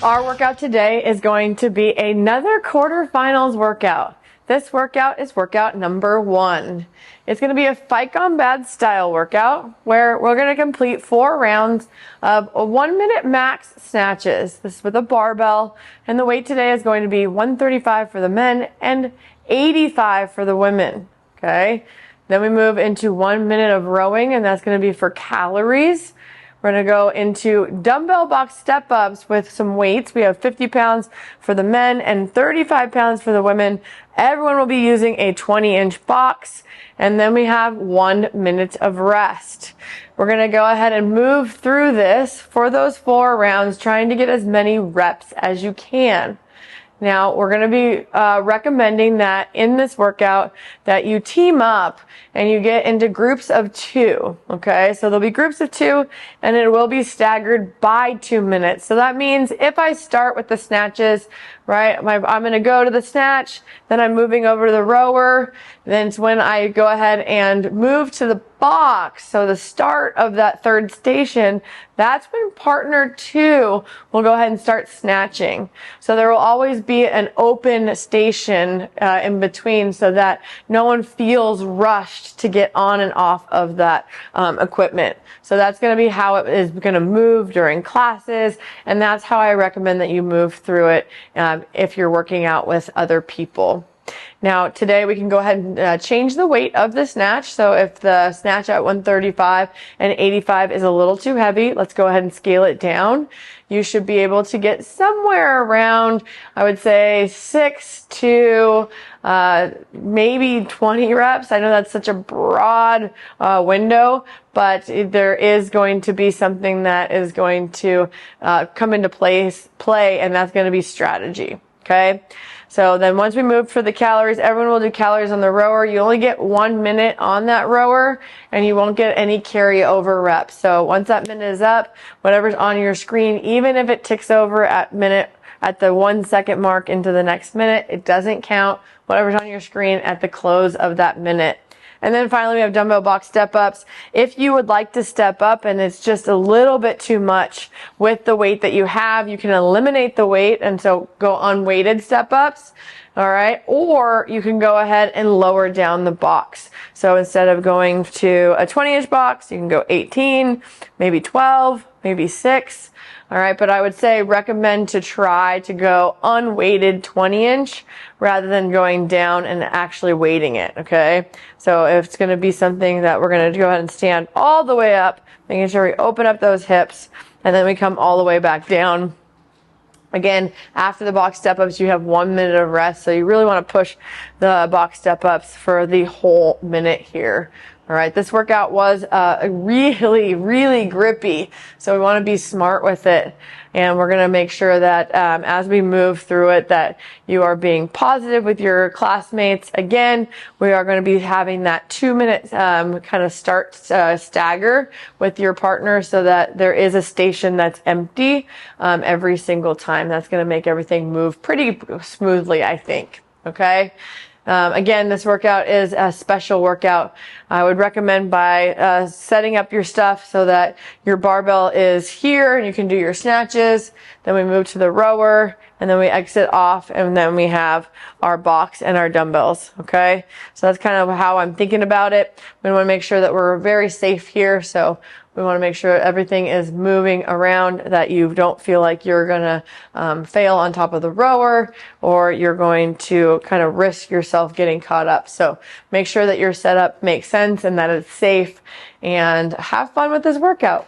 Our workout today is going to be another quarterfinals workout. This workout is workout number 1. It's going to be a fight gone bad style workout where we're going to complete 4 rounds of 1 minute max snatches. This is with a barbell, and the weight today is going to be 135 for the men and 85 for the women. Okay. Then we move into 1 minute of rowing, and that's going to be for calories. We're going to go into dumbbell box step-ups with some weights. We have 50 pounds for the men and 35 pounds for the women. Everyone will be using a 20-inch box. And then we have 1 minute of rest. We're going to go ahead and move through this for those 4 rounds, trying to get as many reps as you can. Now, we're going to be recommending that in this workout that you team up and you get into groups of 2, okay? So there'll be groups of 2, and it will be staggered by 2 minutes. So that means if I start with the snatches, right, I'm going to go to the snatch, then I'm moving over to the rower, then it's when I go ahead and move to the box. So the start of that third station, that's when partner 2 will go ahead and start snatching. So there will always be an open station in between so that no one feels rushed to get on and off of that equipment. So that's going to be how it is going to move during classes, and that's how I recommend that you move through it if you're working out with other people. Now, today we can go ahead and change the weight of the snatch. So if the snatch at 135 and 85 is a little too heavy, let's go ahead and scale it down. You should be able to get somewhere around, I would say, 6 to maybe 20 reps. I know that's such a broad window, but there is going to be something that is going to come into play, and that's going to be strategy. Okay. So then once we move for the calories, everyone will do calories on the rower. You only get 1 minute on that rower, and you won't get any carryover reps. So once that minute is up, whatever's on your screen, even if it ticks over at the 1 second mark into the next minute, it doesn't count. Whatever's on your screen at the close of that minute. And then finally, we have dumbbell box step-ups. If you would like to step up and it's just a little bit too much with the weight that you have, you can eliminate the weight and so go unweighted step-ups. All right. Or you can go ahead and lower down the box. So instead of going to a 20-inch box, you can go 18, maybe 12, maybe 6. All right, but I would say recommend to try to go unweighted 20-inch rather than going down and actually weighting it, okay? So if it's going to be something that we're going to go ahead and stand all the way up, making sure we open up those hips, and then we come all the way back down. Again, after the box step-ups, you have 1 minute of rest, so you really want to push the box step-ups for the whole minute here. All right, this workout was really, really grippy, so we want to be smart with it, and we're going to make sure that as we move through it that you are being positive with your classmates. Again, we are going to be having that 2 minute kind of start stagger with your partner so that there is a station that's empty every single time. That's going to make everything move pretty smoothly, I think. Okay. Again, this workout is a special workout. I would recommend by setting up your stuff so that your barbell is here and you can do your snatches. Then we move to the rower, and then we exit off, and then we have our box and our dumbbells. Okay, so that's kind of how I'm thinking about it. We want to make sure that we're very safe here, so we want to make sure everything is moving around, that you don't feel like you're going to fail on top of the rower, or you're going to kind of risk yourself getting caught up. So make sure that your setup makes sense and that it's safe, and have fun with this workout.